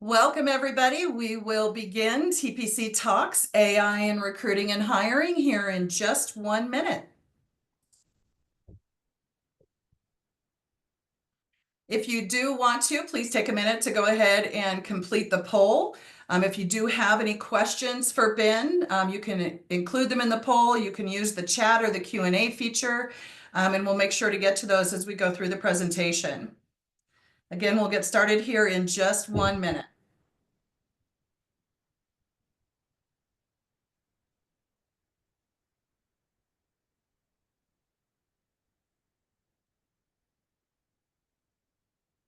Welcome, everybody. We will begin TPC Talks, AI in Recruiting and Hiring here in just 1 minute. If you do want to, please take a minute to go ahead and complete the poll. If you do have any questions for Ben, you can include them in the poll. You can use the chat or the Q&A feature, and we'll make sure to get to those as we go through the presentation. Again, we'll get started here in just 1 minute.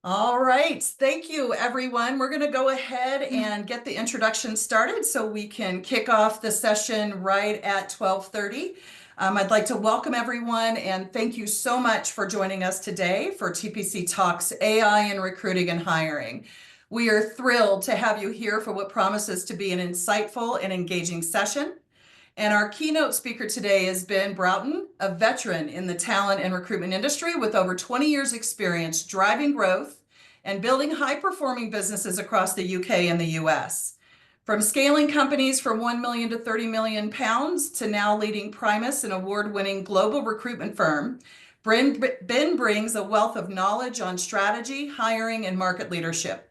All right, thank you, everyone. We're going to go ahead and get the introduction started so we can kick off the session right at 12:30. I'd like to welcome everyone and thank you so much for joining us today for TPC Talks AI in Recruiting and Hiring. We are thrilled to have you here for what promises to be an insightful and engaging session. And our keynote speaker today is Ben Broughton, a veteran in the talent and recruitment industry with over 20 years experience driving growth and building high-performing businesses across the UK and the US. From scaling companies from 1 million to 30 million pounds to now leading Primus, an award-winning global recruitment firm, Ben brings a wealth of knowledge on strategy, hiring, and market leadership.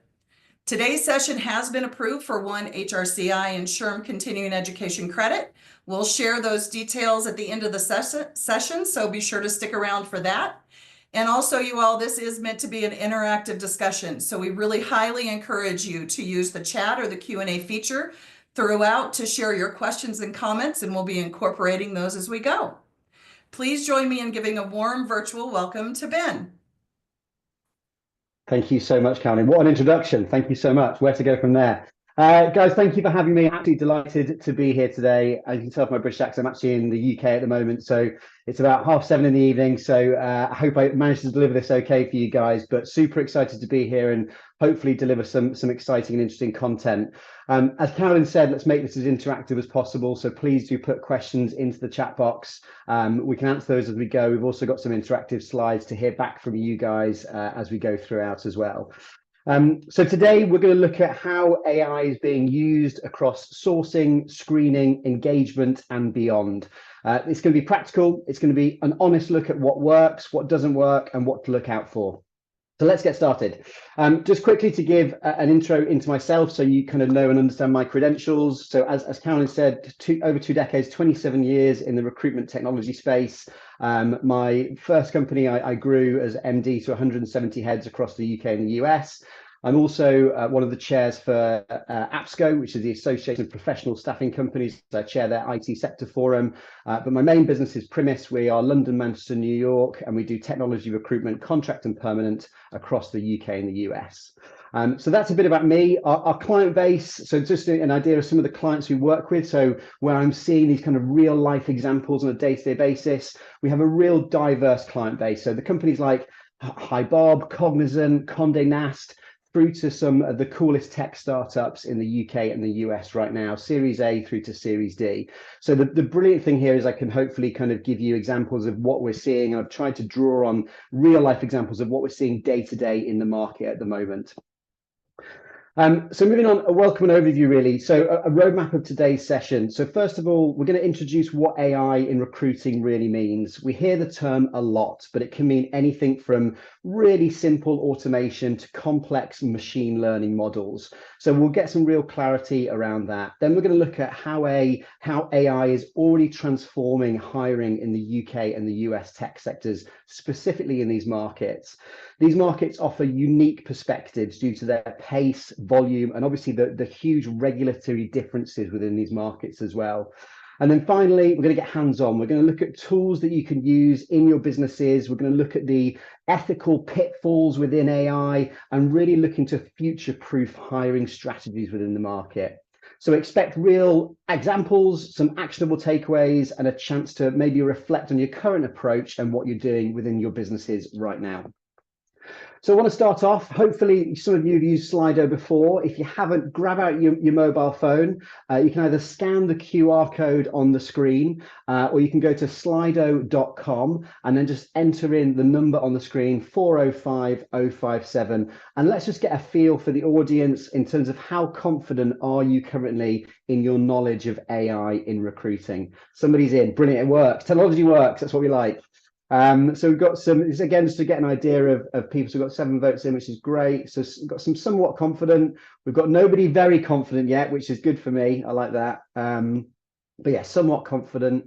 Today's session has been approved for one HRCI and SHRM continuing education credit. We'll share those details at the end of the session, so be sure to stick around for that. And also, you all, this is meant to be an interactive discussion, so we really highly encourage you to use the chat or the Q&A feature throughout to share your questions and comments, and we'll be incorporating those as we go. Please join me in giving a warm virtual welcome to Ben. Thank you so much, Caroline. What an introduction. Thank you so much. Where to go from there? Guys, thank you for having me. Absolutely delighted to be here today. As you can tell from my British accent, I'm actually in the UK at the moment, so it's about 7:30 in the evening. So I hope I managed to deliver this okay for you guys, but super excited to be here and hopefully deliver some exciting and interesting content. As Caroline said, let's make this as interactive as possible. So please do put questions into the chat box. We can answer those as we go. We've also got some interactive slides to hear back from you guys as we go throughout as well. So today we're going to look at how AI is being used across sourcing, screening, engagement, and beyond. It's going to be practical. It's going to be an honest look at what works, what doesn't work, and what to look out for. So let's get started. Just quickly to give an intro into myself so you kind of know and understand my credentials. So as Caroline said, over 2 decades, 27 years in the recruitment technology space. My first company, I grew as MD to 170 heads across the UK and the US. I'm also one of the chairs for APSCO, which is the Association of Professional Staffing Companies. I chair their IT sector forum. But my main business is Primus. We are London, Manchester, New York, and we do technology recruitment, contract and permanent across the UK and the US. So that's a bit about me. Our client base, so just an idea of some of the clients we work with. So where I'm seeing these kind of real life examples on a day-to-day basis, we have a real diverse client base. So the companies like HiBob, Cognizant, Condé Nast, through to some of the coolest tech startups in the UK and the US right now, Series A through to Series D. So the brilliant thing here is I can hopefully kind of give you examples of what we're seeing. I've tried to draw on real life examples of what we're seeing day to day in the market at the moment. So moving on, a welcome and overview really. So a roadmap of today's session. So first of all, we're going to introduce what AI in recruiting really means. We hear the term a lot, but it can mean anything from really simple automation to complex machine learning models. So we'll get some real clarity around that. Then we're going to look at how AI is already transforming hiring in the UK and the US tech sectors, specifically in these markets. These markets offer unique perspectives due to their pace, volume, and obviously the huge regulatory differences within these markets as well. And then finally, we're going to get hands-on. We're going to look at tools that you can use in your businesses. We're going to look at the ethical pitfalls within AI and really looking to future-proof hiring strategies within the market. So expect real examples, some actionable takeaways, and a chance to maybe reflect on your current approach and what you're doing within your businesses right now. So I want to start off, hopefully some of you have used Slido before. If you haven't, grab out your mobile phone. You can either scan the QR code on the screen, or you can go to slido.com and then just enter in the number on the screen, 405057. And let's just get a feel for the audience in terms of how confident are you currently in your knowledge of AI in recruiting. Somebody's in, brilliant, it works. Technology works, that's what we like. So we've got some, again, just to get an idea of people. So we've got 7 votes in, which is great. So we've got some somewhat confident. We've got nobody very confident yet, which is good for me. I like that. But yeah, somewhat confident,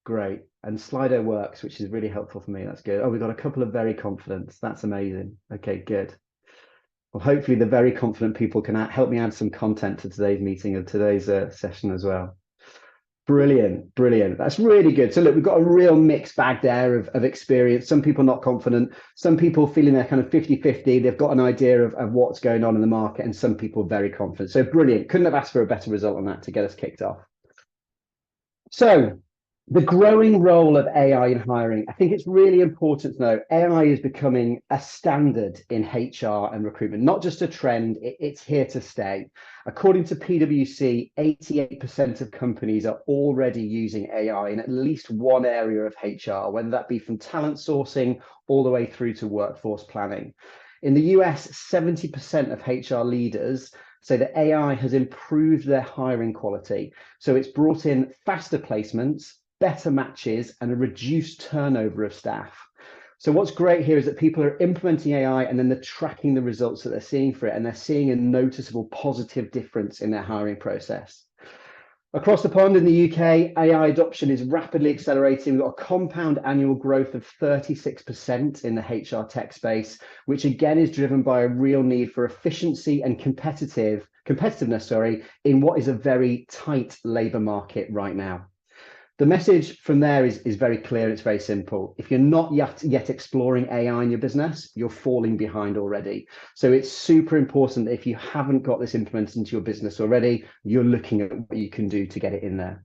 great. And Slido works, which is really helpful for me. That's good. Oh, we've got a couple of very confident. That's amazing. Okay, good. Well, hopefully the very confident people can help me add some content to today's meeting or today's session as well. Brilliant, brilliant. That's really good. So look, we've got a real mixed bag there of experience. Some people not confident, some people feeling they're kind of 50-50. They've got an idea of what's going on in the market, and some people very confident. So brilliant. Couldn't have asked for a better result on that to get us kicked off. So the growing role of AI in hiring, I think it's really important to know AI is becoming a standard in HR and recruitment, not just a trend, it's here to stay. According to PwC, 88% of companies are already using AI in at least one area of HR, whether that be from talent sourcing all the way through to workforce planning. In the US, 70% of HR leaders say that AI has improved their hiring quality. So it's brought in faster placements, better matches, and a reduced turnover of staff. So what's great here is that people are implementing AI and then they're tracking the results that they're seeing for it, and they're seeing a noticeable positive difference in their hiring process. Across the pond in the UK, AI adoption is rapidly accelerating. We've got a compound annual growth of 36% in the HR tech space, which again is driven by a real need for efficiency and competitiveness, in what is a very tight labour market right now. The message from there is very clear. It's very simple. If you're not yet exploring AI in your business, you're falling behind already. So it's super important that if you haven't got this implemented into your business already, you're looking at what you can do to get it in there.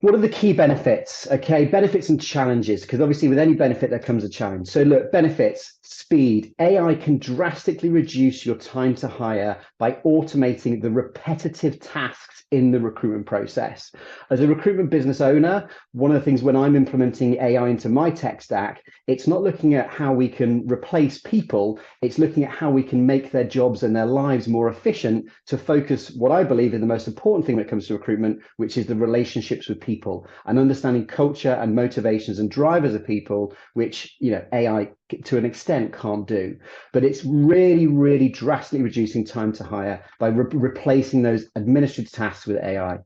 What are the key benefits? Okay, benefits and challenges, because obviously with any benefit there comes a challenge. So look, benefits, speed. AI can drastically reduce your time to hire by automating the repetitive tasks in the recruitment process. As a recruitment business owner, one of the things when I'm implementing AI into my tech stack, it's not looking at how we can replace people, it's looking at how we can make their jobs and their lives more efficient to focus what I believe is the most important thing when it comes to recruitment, which is the relationships with people and understanding culture and motivations and drivers of people, which AI to an extent can't do. But it's really, really drastically reducing time to hire by replacing those administrative tasks with AI.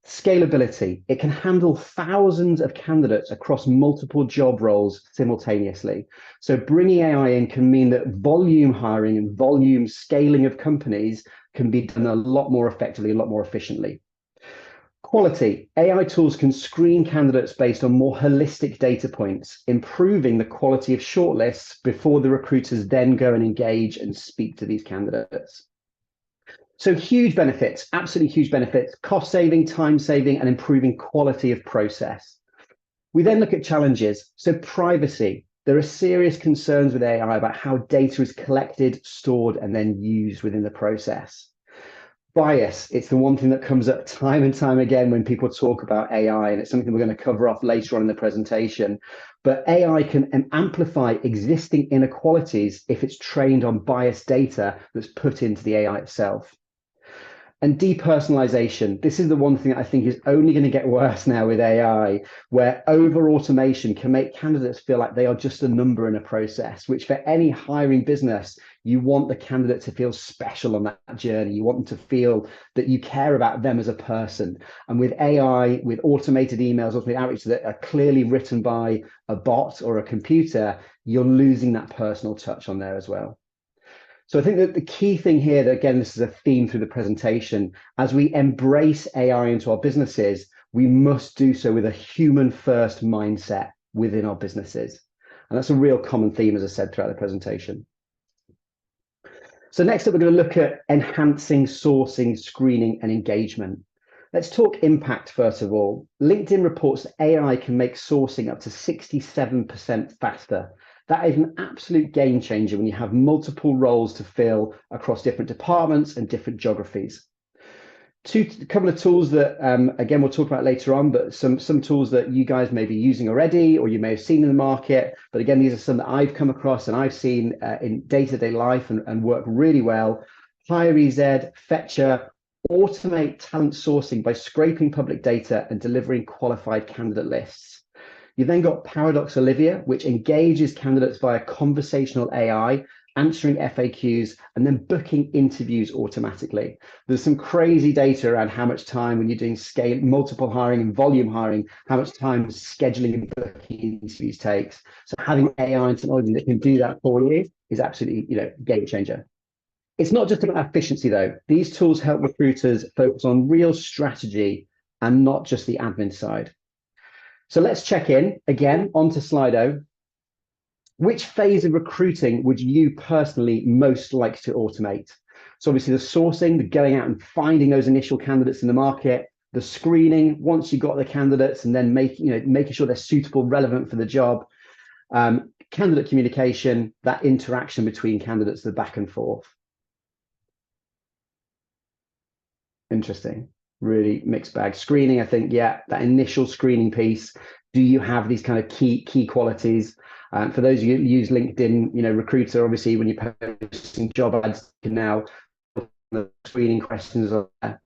Scalability. It can handle thousands of candidates across multiple job roles simultaneously. So bringing AI in can mean that volume hiring and volume scaling of companies can be done a lot more effectively, a lot more efficiently. Quality. AI tools can screen candidates based on more holistic data points, improving the quality of shortlists before the recruiters then go and engage and speak to these candidates. So huge benefits, absolutely huge benefits, cost saving, time saving, and improving quality of process. We then look at challenges. So privacy. There are serious concerns with AI about how data is collected, stored, and then used within the process. Bias, it's the one thing that comes up time and time again when people talk about AI, and it's something we're going to cover off later on in the presentation. But AI can amplify existing inequalities if it's trained on biased data that's put into the AI itself. And depersonalization. This is the one thing that I think is only going to get worse now with AI, where over automation can make candidates feel like they are just a number in a process, which for any hiring business, you want the candidate to feel special on that journey. You want them to feel that you care about them as a person. And with AI, with automated emails, automated outreach that are clearly written by a bot or a computer, you're losing that personal touch on there as well. So I think that the key thing here, that again, this is a theme through the presentation, as we embrace AI into our businesses, we must do so with a human first mindset within our businesses. And that's a real common theme, as I said, throughout the presentation. So next up, we're going to look at enhancing sourcing, screening, and engagement. Let's talk impact first of all. LinkedIn reports that AI can make sourcing up to 67% faster. That is an absolute game changer when you have multiple roles to fill across different departments and different geographies. A couple of tools that, again, we'll talk about later on, but some tools that you guys may be using already, or you may have seen in the market. But again, these are some that I've come across and I've seen in day-to-day life and work really well. HireEZ, Fetcher, automate talent sourcing by scraping public data and delivering qualified candidate lists. You've then got Paradox Olivia, which engages candidates via conversational AI, answering FAQs, and then booking interviews automatically. There's some crazy data around how much time when you're doing scale, multiple hiring and volume hiring, how much time scheduling and booking interviews takes. So having AI and technology that can do that for you is absolutely, game changer. It's not just about efficiency though. These tools help recruiters focus on real strategy and not just the admin side. So let's check in again onto Slido. Which phase of recruiting would you personally most like to automate? So obviously the sourcing, the going out and finding those initial candidates in the market, the screening, once you've got the candidates and then making sure they're suitable, relevant for the job, candidate communication, that interaction between candidates, the back and forth. Interesting. Really mixed bag. Screening, I think, yeah, that initial screening piece. Do you have these kind of key qualities? For those of you who use LinkedIn, Recruiter, obviously, when you're posting job ads, you can now put the screening questions on there.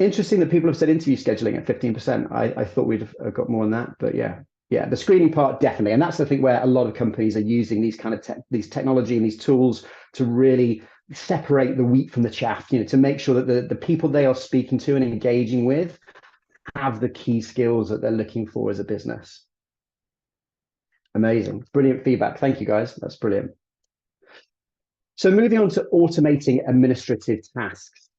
Interesting that people have said interview scheduling at 15%. I thought we'd have got more on that, but yeah, the screening part definitely, and that's the thing where a lot of companies are using these kind of these technology and these tools to really separate the wheat from the chaff, to make sure that the people they are speaking to and engaging with have the key skills that they're looking for as a business. Amazing. Brilliant feedback. Thank you, guys. That's brilliant. So moving on to automating administrative tasks.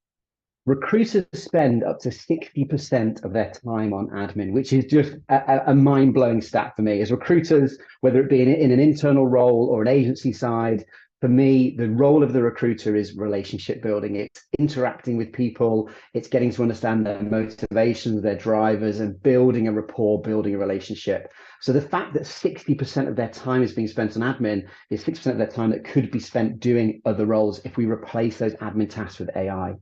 Recruiters spend up to 60% of their time on admin, which is just a mind-blowing stat for me. As recruiters, whether it be in an internal role or an agency side, for me, the role of the recruiter is relationship building. It's interacting with people. It's getting to understand their motivations, their drivers, and building a rapport, building a relationship. So the fact that 60% of their time is being spent on admin is 60% of their time that could be spent doing other roles if we replace those admin tasks with AI.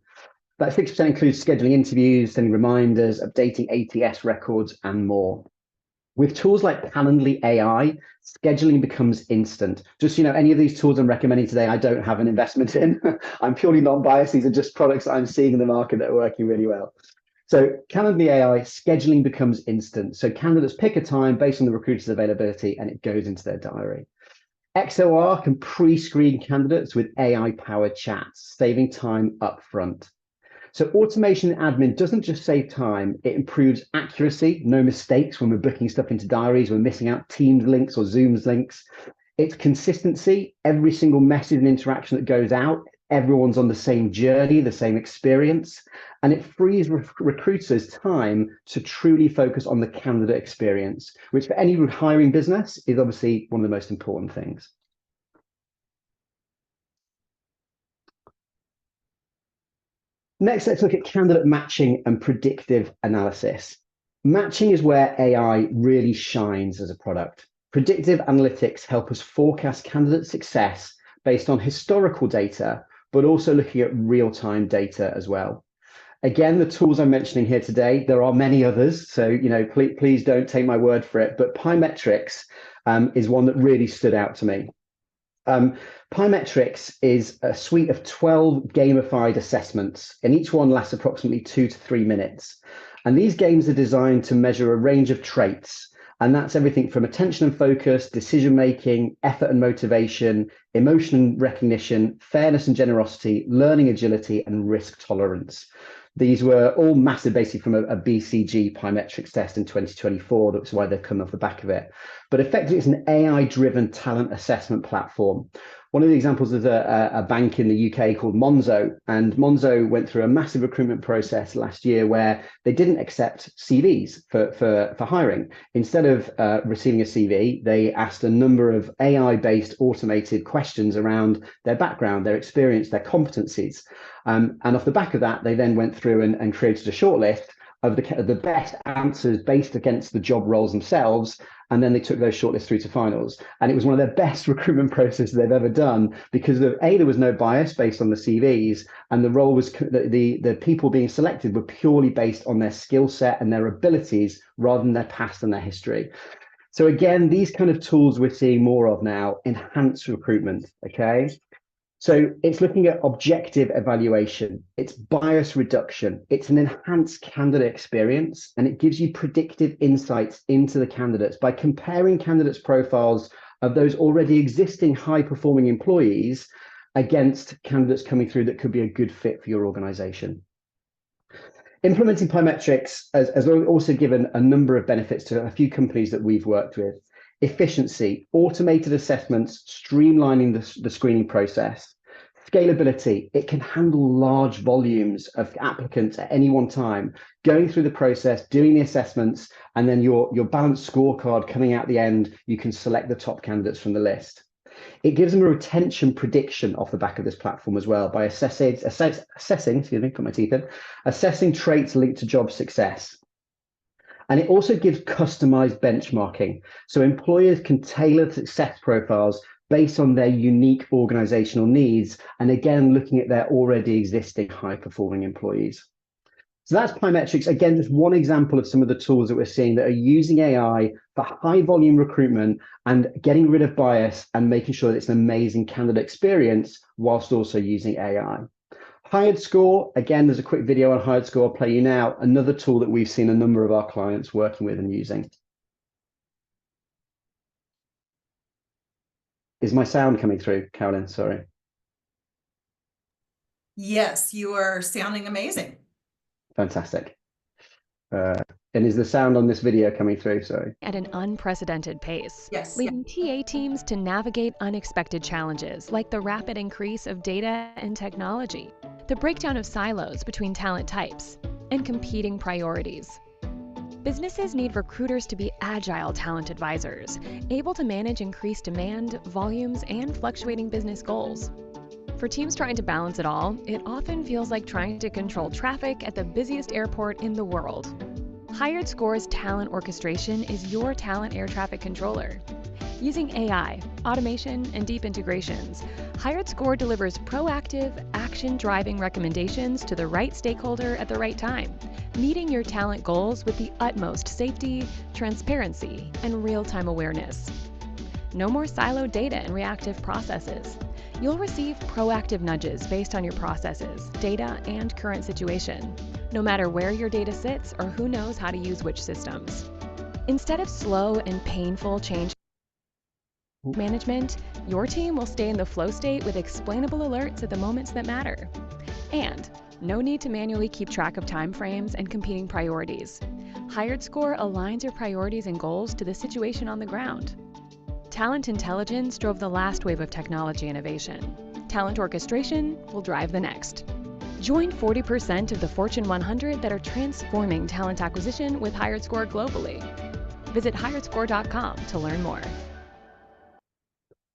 That 60% includes scheduling interviews, sending reminders, updating ATS records, and more. With tools like Calendly AI, scheduling becomes instant. Just, any of these tools I'm recommending today, I don't have an investment in. I'm purely non-biased. These are just products that I'm seeing in the market that are working really well. So Calendly AI, scheduling becomes instant. So candidates pick a time based on the recruiter's availability and it goes into their diary. XOR can pre-screen candidates with AI-powered chats, saving time up front. So automation and admin doesn't just save time, it improves accuracy, no mistakes when we're booking stuff into diaries, we're missing out Teams links or Zoom's links. It's consistency, every single message and interaction that goes out, everyone's on the same journey, the same experience, and it frees recruiters time to truly focus on the candidate experience, which for any hiring business is obviously one of the most important things. Next, let's look at candidate matching and predictive analysis. Matching is where AI really shines as a product. Predictive analytics help us forecast candidate success based on historical data, but also looking at real-time data as well. Again, the tools I'm mentioning here today, there are many others, so please don't take my word for it, but Pymetrics is one that really stood out to me. Pymetrics is a suite of 12 gamified assessments, and each one lasts approximately 2 to 3 minutes. And these games are designed to measure a range of traits, and that's everything from attention and focus, decision-making, effort and motivation, emotion recognition, fairness and generosity, learning agility, and risk tolerance. These were all massive, basically from a BCG Pymetrics test in 2024. That's why they've come off the back of it. But effectively, it's an AI-driven talent assessment platform. One of the examples is a bank in the UK called Monzo, and Monzo went through a massive recruitment process last year where they didn't accept CVs for hiring. Instead of receiving a CV, they asked a number of AI-based automated questions around their background, their experience, their competencies. And off the back of that, they then went through and created a shortlist of the best answers based against the job roles themselves. And then they took those shortlists through to finals. And it was one of their best recruitment processes they've ever done because there was no bias based on the CVs, and the role was the people being selected were purely based on their skill set and their abilities rather than their past and their history. So again, these kind of tools we're seeing more of now enhance recruitment, okay? So it's looking at objective evaluation, it's bias reduction, it's an enhanced candidate experience, and it gives you predictive insights into the candidates by comparing candidates' profiles of those already existing high-performing employees against candidates coming through that could be a good fit for your organization. Implementing Pymetrics has also given a number of benefits to a few companies that we've worked with. Efficiency, automated assessments, streamlining the screening process. Scalability, it can handle large volumes of applicants at any one time, going through the process, doing the assessments, and then your balanced scorecard coming out the end, you can select the top candidates from the list. It gives them a retention prediction off the back of this platform as well by assessing, excuse me, put my teeth in, assessing traits linked to job success. And it also gives customized benchmarking. So employers can tailor success profiles based on their unique organizational needs. And again, looking at their already existing high-performing employees. So that's Pymetrics. Again, just one example of some of the tools that we're seeing that are using AI for high volume recruitment and getting rid of bias and making sure that it's an amazing candidate experience whilst also using AI. HiredScore, again, there's a quick video on HiredScore I'll play you now, another tool that we've seen a number of our clients working with and using. Is my sound coming through, Carolyn? Sorry. Yes, you are sounding amazing. Fantastic. And is the sound on this video coming through? Sorry. At an unprecedented pace, Yes. leading TA teams to navigate unexpected challenges like the rapid increase of data and technology, the breakdown of silos between talent types, and competing priorities. Businesses need recruiters to be agile talent advisors, able to manage increased demand, volumes, and fluctuating business goals. For teams trying to balance it all, it often feels like trying to control traffic at the busiest airport in the world. HiredScore's talent orchestration is your talent air traffic controller. Using AI, automation, and deep integrations, HiredScore delivers proactive, action-driving recommendations to the right stakeholder at the right time, meeting your talent goals with the utmost safety, transparency, and real-time awareness. No more siloed data and reactive processes. You'll receive proactive nudges based on your processes, data, and current situation, no matter where your data sits or who knows how to use which systems. Instead of slow and painful change management, your team will stay in the flow state with explainable alerts at the moments that matter. And no need to manually keep track of timeframes and competing priorities. HiredScore aligns your priorities and goals to the situation on the ground. Talent intelligence drove the last wave of technology innovation. Talent orchestration will drive the next. Join 40% of the Fortune 100 that are transforming talent acquisition with HiredScore globally. Visit hiredscore.com to learn more.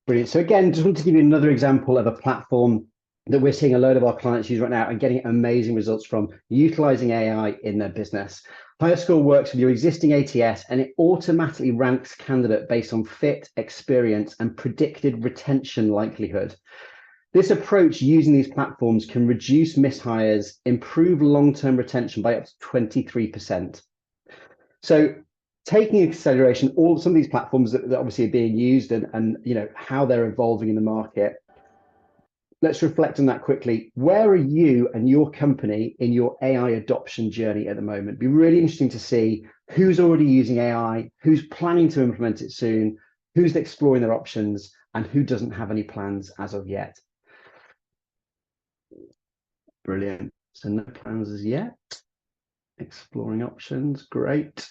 Brilliant. So again, just want to give you another example of a platform that we're seeing a load of our clients use right now and getting amazing results from utilizing AI in their business. HiredScore works with your existing ATS and it automatically ranks candidate based on fit, experience, and predicted retention likelihood. This approach using these platforms can reduce mishires, improve long-term retention by up to 23%. So taking into consideration some of these platforms that obviously are being used and you know how they're evolving in the market, let's reflect on that quickly. Where are you and your company in your AI adoption journey at the moment? It'd be really interesting to see who's already using AI, who's planning to implement it soon, who's exploring their options, and who doesn't have any plans as of yet. Brilliant. So no plans as yet. Exploring options. Great.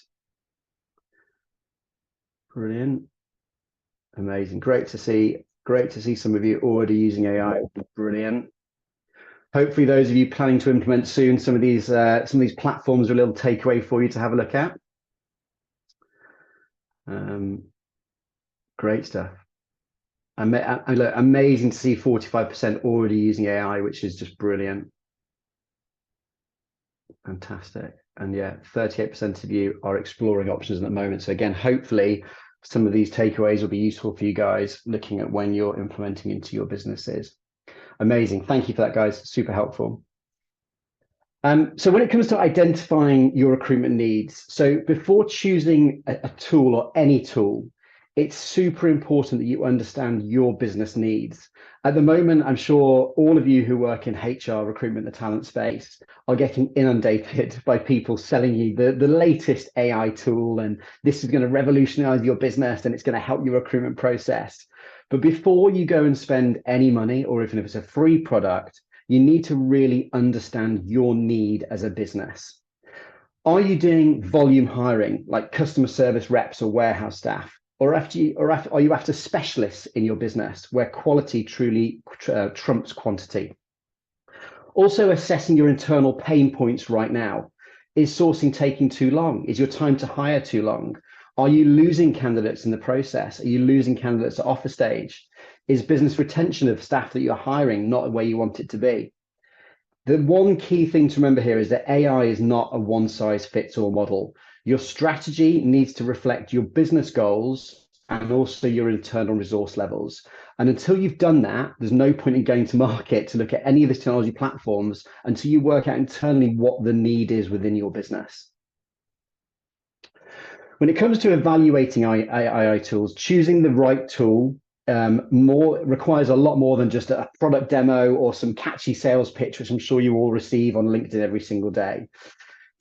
Brilliant. Amazing. Great to see Great to see some of you already using AI. Brilliant. Hopefully those of you planning to implement soon, some of these platforms are a little takeaway for you to have a look at. Great stuff. Look, amazing to see 45% already using AI, which is just brilliant. Fantastic. And yeah, 38% of you are exploring options at the moment. So again, hopefully some of these takeaways will be useful for you guys looking at when you're implementing into your businesses. Amazing. Thank you for that, guys. Super helpful. So when it comes to identifying your recruitment needs, so before choosing a tool or any tool, it's super important that you understand your business needs. At the moment, I'm sure all of you who work in HR, recruitment, the talent space, are getting inundated by people selling you the latest AI tool, and this is going to revolutionize your business and it's going to help your recruitment process. But before you go and spend any money, or even if it's a free product, you need to really understand your need as a business. Are you doing volume hiring, like customer service reps or warehouse staff? Or are you after specialists in your business where quality truly trumps quantity? Also assessing your internal pain points right now. Is sourcing taking too long? Is your time to hire too long? Are you losing candidates in the process? Are you losing candidates at offer stage? Is business retention of staff that you're hiring not where you want it to be? The one key thing to remember here is that AI is not a one-size-fits-all model. Your strategy needs to reflect your business goals and also your internal resource levels. And until you've done that, there's no point in going to market to look at any of the technology platforms until you work out internally what the need is within your business. When it comes to evaluating AI tools, choosing the right tool requires a lot more than just a product demo or some catchy sales pitch, which I'm sure you all receive on LinkedIn every single day.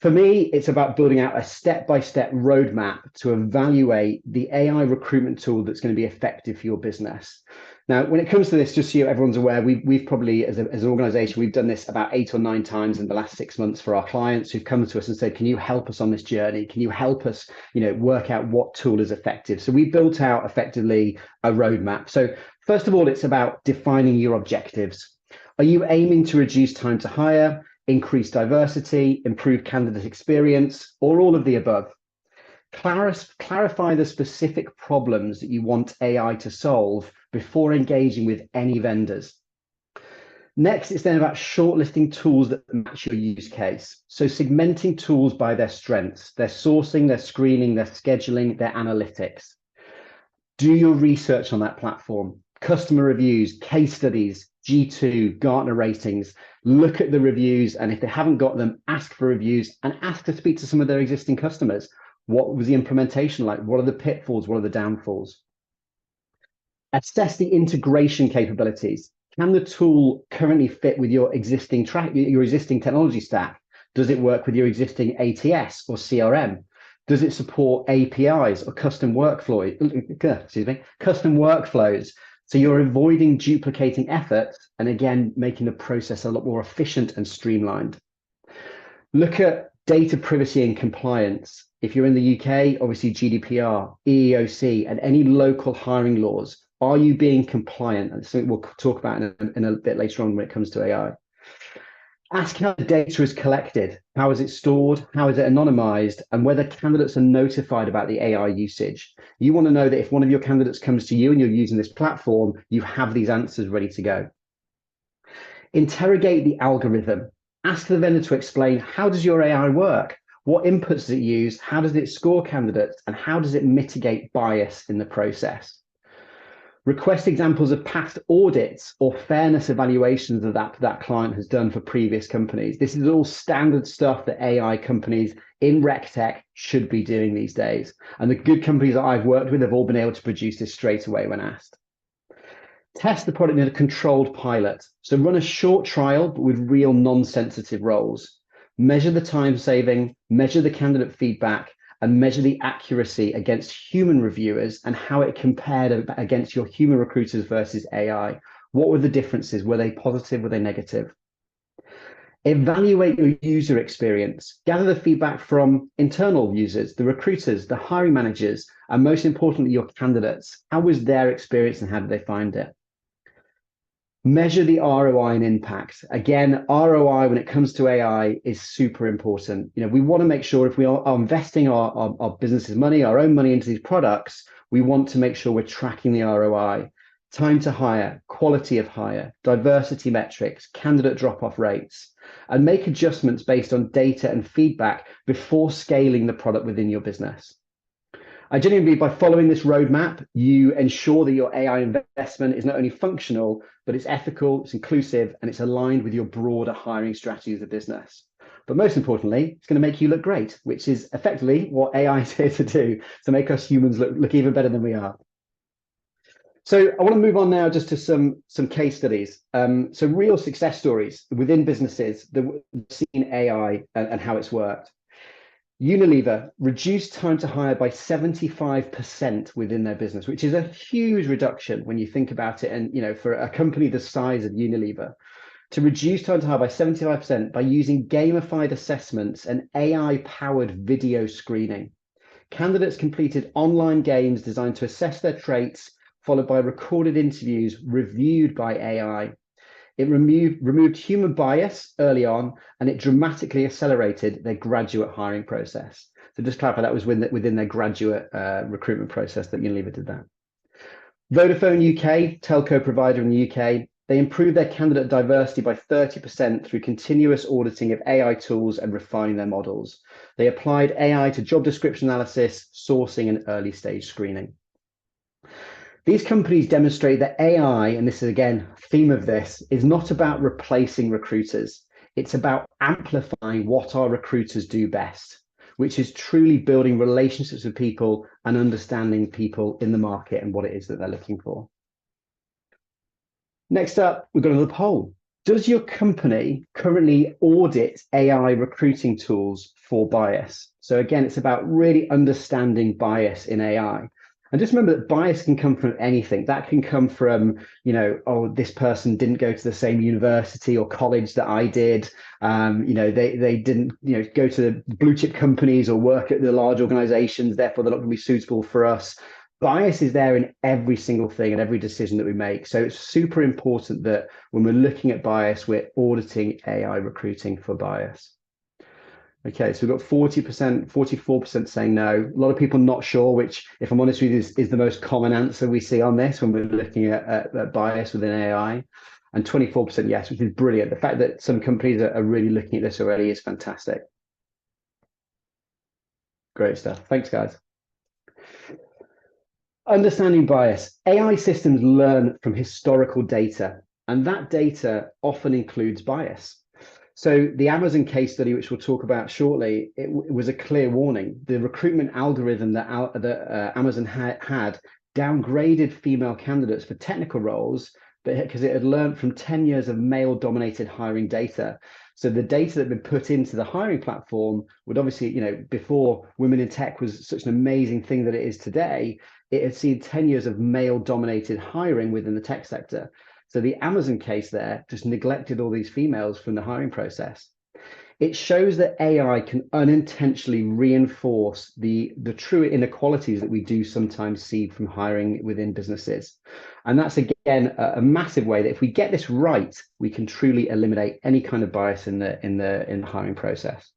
For me, it's about building out a step-by-step roadmap to evaluate the AI recruitment tool that's going to be effective for your business. Now, when it comes to this, just so everyone's aware, we've probably, as an organization, we've done this about 8 or 9 times in the last 6 months for our clients who've come to us and said, can you help us on this journey? Can you help us, work out what tool is effective? So we built out effectively a roadmap. So first of all, it's about defining your objectives. Are you aiming to reduce time to hire, increase diversity, improve candidate experience, or all of the above? Clarify the specific problems that you want AI to solve before engaging with any vendors. Next, it's then about shortlisting tools that match your use case. So segmenting tools by their strengths, their sourcing, their screening, their scheduling, their analytics. Do your research on that platform. Customer reviews, case studies, G2, Gartner ratings. Look at the reviews, and if they haven't got them, ask for reviews and ask to speak to some of their existing customers. What was the implementation like? What are the pitfalls? What are the downfalls? Assess the integration capabilities. Can the tool currently fit with your existing technology stack? Does it work with your existing ATS or CRM? Does it support APIs or custom workflows? So you're avoiding duplicating efforts and again, making the process a lot more efficient and streamlined. Look at data privacy and compliance. If you're in the UK, obviously GDPR, EEOC, and any local hiring laws. Are you being compliant? And something we'll talk about in a bit later on when it comes to AI. Ask how the data is collected. How is it stored? How is it anonymized? And whether candidates are notified about the AI usage. You want to know that if one of your candidates comes to you and you're using this platform, you have these answers ready to go. Interrogate the algorithm. Ask the vendor to explain, how does your AI work? What inputs does it use? How does it score candidates? And how does it mitigate bias in the process? Request examples of past audits or fairness evaluations of that client has done for previous companies. This is all standard stuff that AI companies in rec tech should be doing these days. And the good companies that I've worked with have all been able to produce this straight away when asked. Test the product in a controlled pilot. So run a short trial, but with real non-sensitive roles. Measure the time saving, measure the candidate feedback, and measure the accuracy against human reviewers and how it compared against your human recruiters versus AI. What were the differences? Were they positive? Were they negative? Evaluate your user experience. Gather the feedback from internal users, the recruiters, the hiring managers, and most importantly, your candidates. How was their experience and how did they find it? Measure the ROI and impact. Again, ROI when it comes to AI is super important. We want to make sure if we are investing our business's money, our own money into these products, we want to make sure we're tracking the ROI. Time to hire, quality of hire, diversity metrics, candidate drop-off rates, and make adjustments based on data and feedback before scaling the product within your business. I genuinely believe by following this roadmap, you ensure that your AI investment is not only functional, but it's ethical, it's inclusive, and it's aligned with your broader hiring strategy as a business. But most importantly, it's going to make you look great, which is effectively what AI is here to do, to make us humans look even better than we are. So I want to move on now just to some case studies. So real success stories within businesses that have seen AI and how it's worked. Unilever reduced time to hire by 75% within their business, which is a huge reduction when you think about it. And for a company the size of Unilever, to reduce time to hire by 75% by using gamified assessments and AI-powered video screening. Candidates completed online games designed to assess their traits, followed by recorded interviews reviewed by AI. It removed human bias early on, and it dramatically accelerated their graduate hiring process. So just clarify, that was within their graduate recruitment process that Unilever did that. Vodafone UK, telco provider in the UK, they improved their candidate diversity by 30% through continuous auditing of AI tools and refining their models. They applied AI to job description analysis, sourcing, and early stage screening. These companies demonstrate that AI, and this is again, theme of this, is not about replacing recruiters. It's about amplifying what our recruiters do best, which is truly building relationships with people and understanding people in the market and what it is that they're looking for. Next up, we've got another poll. Does your company currently audit AI recruiting tools for bias? So again, it's about really understanding bias in AI. And just remember that bias can come from anything. That can come from, oh, this person didn't go to the same university or college that I did. They didn't, go to the blue chip companies or work at the large organizations. Therefore, they're not going to be suitable for us. Bias is there in every single thing and every decision that we make. So it's super important that when we're looking at bias, we're auditing AI recruiting for bias. Okay, so we've got 40%, 44% saying no. A lot of people not sure, which, if I'm honest with you, is the most common answer we see on this when we're looking at bias within AI. And 24% yes, which is brilliant. The fact that some companies are really looking at this already is fantastic. Great stuff. Thanks, guys. Understanding bias. AI systems learn from historical data, and that data often includes bias. So the Amazon case study, which we'll talk about shortly, it was a clear warning. The recruitment algorithm that Amazon had downgraded female candidates for technical roles because it had learned from 10 years of male-dominated hiring data. So the data that had been put into the hiring platform would obviously, before women in tech was such an amazing thing that it is today, it had seen 10 years of male-dominated hiring within the tech sector. So the Amazon case there just neglected all these females from the hiring process. It shows that AI can unintentionally reinforce the true inequalities that we do sometimes see from hiring within businesses. And that's, again, a massive way that if we get this right, we can truly eliminate any kind of bias in the hiring process.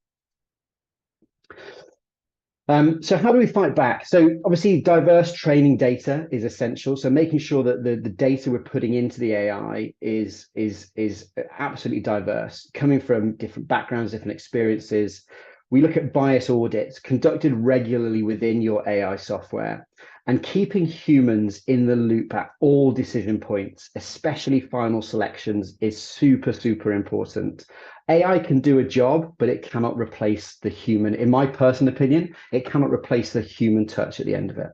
So how do we fight back? So obviously diverse training data is essential. So making sure that the data we're putting into the AI is absolutely diverse, coming from different backgrounds, different experiences. We look at bias audits conducted regularly within your AI software, and keeping humans in the loop at all decision points, especially final selections, is super, super important. AI can do a job, but it cannot replace the human. In my personal opinion, it cannot replace the human touch at the end of it.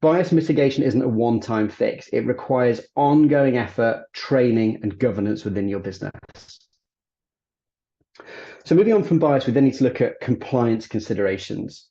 Bias mitigation isn't a one-time fix. It requires ongoing effort, training, and governance within your business. So moving on from bias, we then need to look at compliance considerations.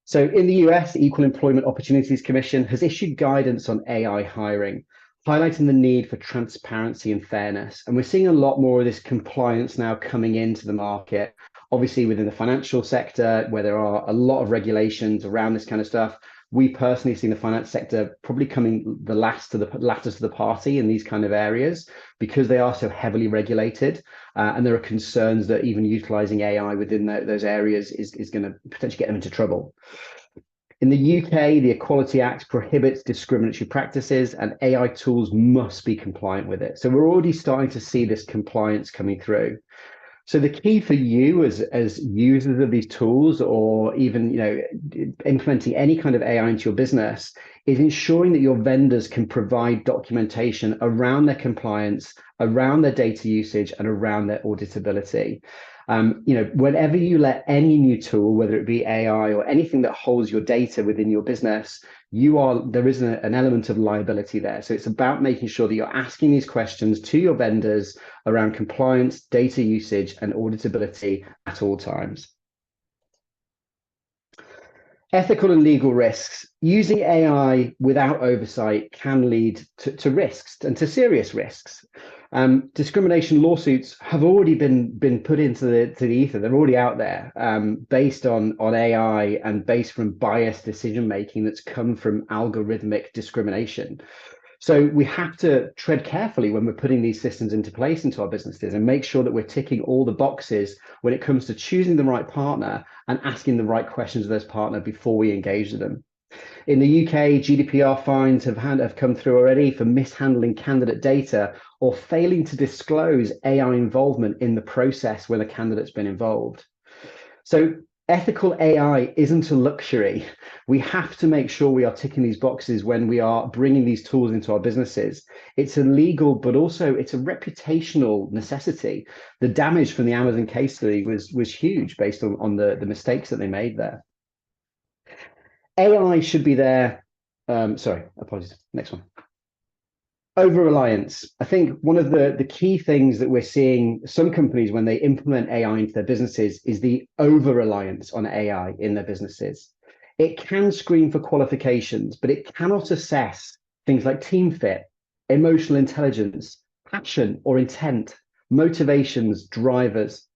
So in the US, the Equal Employment Opportunities Commission has issued guidance on AI hiring. highlighting the need for transparency and fairness. And we're seeing a lot more of this compliance now coming into the market, obviously within the financial sector, where there are a lot of regulations around this kind of stuff. We personally see the finance sector probably coming the latter to the party in these kind of areas because they are so heavily regulated. And there are concerns that even utilizing AI within those areas is going to potentially get them into trouble. In the UK, the Equality Act prohibits discriminatory practices and AI tools must be compliant with it. So we're already starting to see this compliance coming through. So the key for you as users of these tools, or even implementing any kind of AI into your business, is ensuring that your vendors can provide documentation around their compliance, around their data usage, and around their auditability. Whenever you let any new tool, whether it be AI or anything that holds your data within your business, there is an element of liability there. So it's about making sure that you're asking these questions to your vendors around compliance, data usage, and auditability at all times. Ethical and legal risks. Using AI without oversight can lead to risks, and to serious risks. Discrimination lawsuits have already been put into the ether. They're already out there, based on AI and based from biased decision making that's come from algorithmic discrimination. So we have to tread carefully when we're putting these systems into place into our businesses and make sure that we're ticking all the boxes when it comes to choosing the right partner and asking the right questions of this partner before we engage with them. In the UK, GDPR fines have come through already for mishandling candidate data or failing to disclose AI involvement in the process when a candidate's been involved. So ethical AI isn't a luxury. We have to make sure we are ticking these boxes when we are bringing these tools into our businesses. It's a legal, but also it's a reputational necessity. The damage from the Amazon case study was huge based on the mistakes that they made there. AI should be there. Sorry, apologies. Next one. Over-reliance. I think one of the key things that we're seeing some companies when they implement AI into their businesses is the over-reliance on AI in their businesses. It can screen for qualifications, but it cannot assess things like team fit, emotional intelligence, passion or intent, motivations, drivers.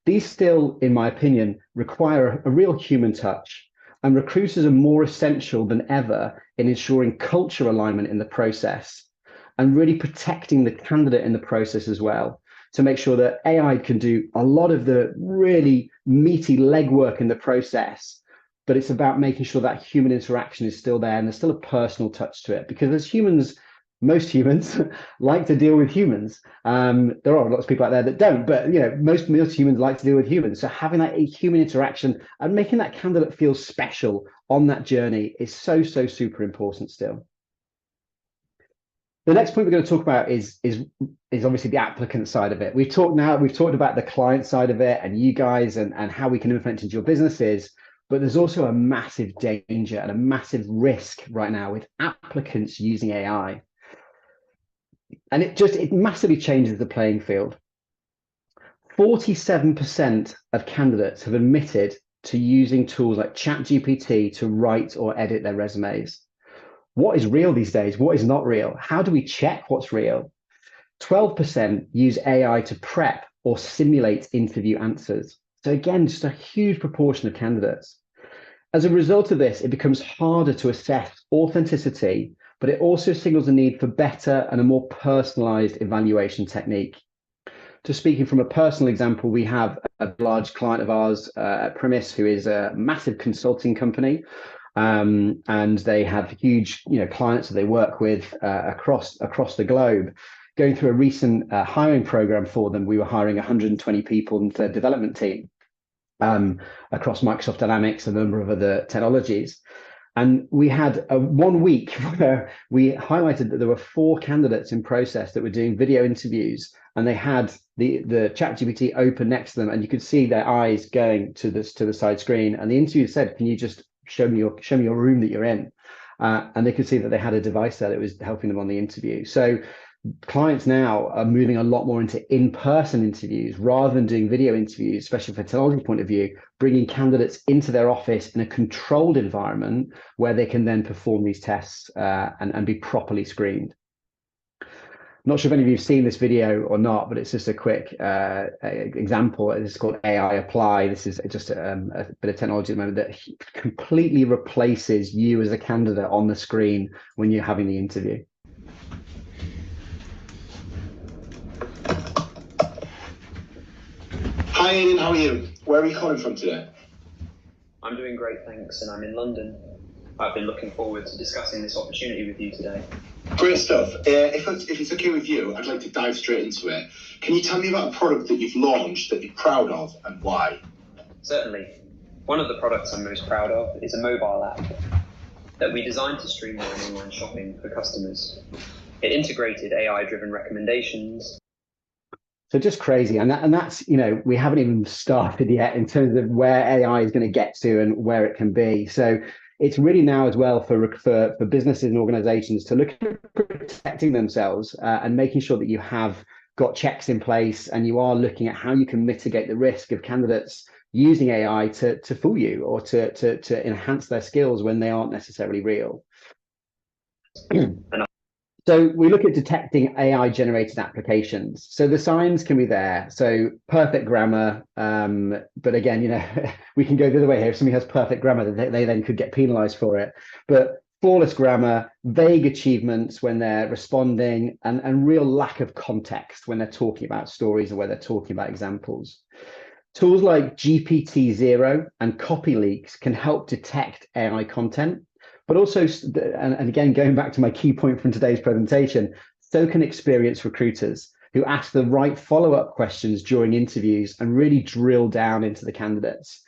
These still, in my opinion, require a real human touch. And recruiters are more essential than ever in ensuring culture alignment in the process and really protecting the candidate in the process as well, to make sure that AI can do a lot of the really meaty legwork in the process, but it's about making sure that human interaction is still there and there's still a personal touch to it. Because as humans, most humans like to deal with humans. There are lots of people out there that don't, but most humans like to deal with humans. So having that human interaction and making that candidate feel special on that journey is so super important still. The next point we're going to talk about is obviously the applicant side of it. We've talked about the client side of it and you guys and how we can implement it into your businesses, but there's also a massive danger and a massive risk right now with applicants using AI. And it massively changes the playing field. 47% of candidates have admitted to using tools like ChatGPT to write or edit their resumes. What is real these days? What is not real? How do we check what's real? 12% use AI to prep or simulate interview answers. So again, just a huge proportion of candidates. As a result of this, it becomes harder to assess authenticity, but it also signals a need for better and a more personalized evaluation technique. Just speaking from a personal example, we have a large client of ours at Premise, who is a massive consulting company. And they have huge, clients that they work with across the globe. Going through a recent hiring program for them, we were hiring 120 people into their development team across Microsoft Dynamics and a number of other technologies. And we had 1 week where we highlighted that there were 4 candidates in process that were doing video interviews, and they had the ChatGPT open next to them, and you could see their eyes going to the side screen. And the interviewer said, "Can you just show me your room that you're in?" And they could see that they had a device there that was helping them on the interview. So clients now are moving a lot more into in-person interviews rather than doing video interviews, especially from a technology point of view, bringing candidates into their office in a controlled environment where they can then perform these tests and be properly screened. Not sure if any of you have seen this video or not, but it's just a quick example. It's called AI Apply. This is just a bit of technology at the moment that completely replaces you as a candidate on the screen when you're having the interview. Hi Aidan, how are you? Where are you calling from today? I'm doing great, thanks, and I'm in London. I've been looking forward to discussing this opportunity with you today. Great stuff. If it's okay with you, I'd like to dive straight into it. Can you tell me about a product that you've launched that you're proud of and why? Certainly. One of the products I'm most proud of is a mobile app that we designed to streamline online shopping for customers. It integrated AI-driven recommendations. So just crazy, and that's, you know, we haven't even started yet in terms of where AI is going to get to and where it can be. So it's really now as well for businesses and organizations to look at protecting themselves and making sure that you have got checks in place and you are looking at how you can mitigate the risk of candidates using AI to fool you or to enhance their skills when they aren't necessarily real. So we look at detecting AI-generated applications. So the signs can be there. So perfect grammar, but again, you know, we can go the other way here. If somebody has perfect grammar, they then could get penalized for it. But flawless grammar, vague achievements when they're responding, and real lack of context when they're talking about stories or when they're talking about examples. Tools like GPT-0 and copy leaks can help detect AI content. But also, and again, going back to my key point from today's presentation, so can experienced recruiters who ask the right follow-up questions during interviews and really drill down into the candidates.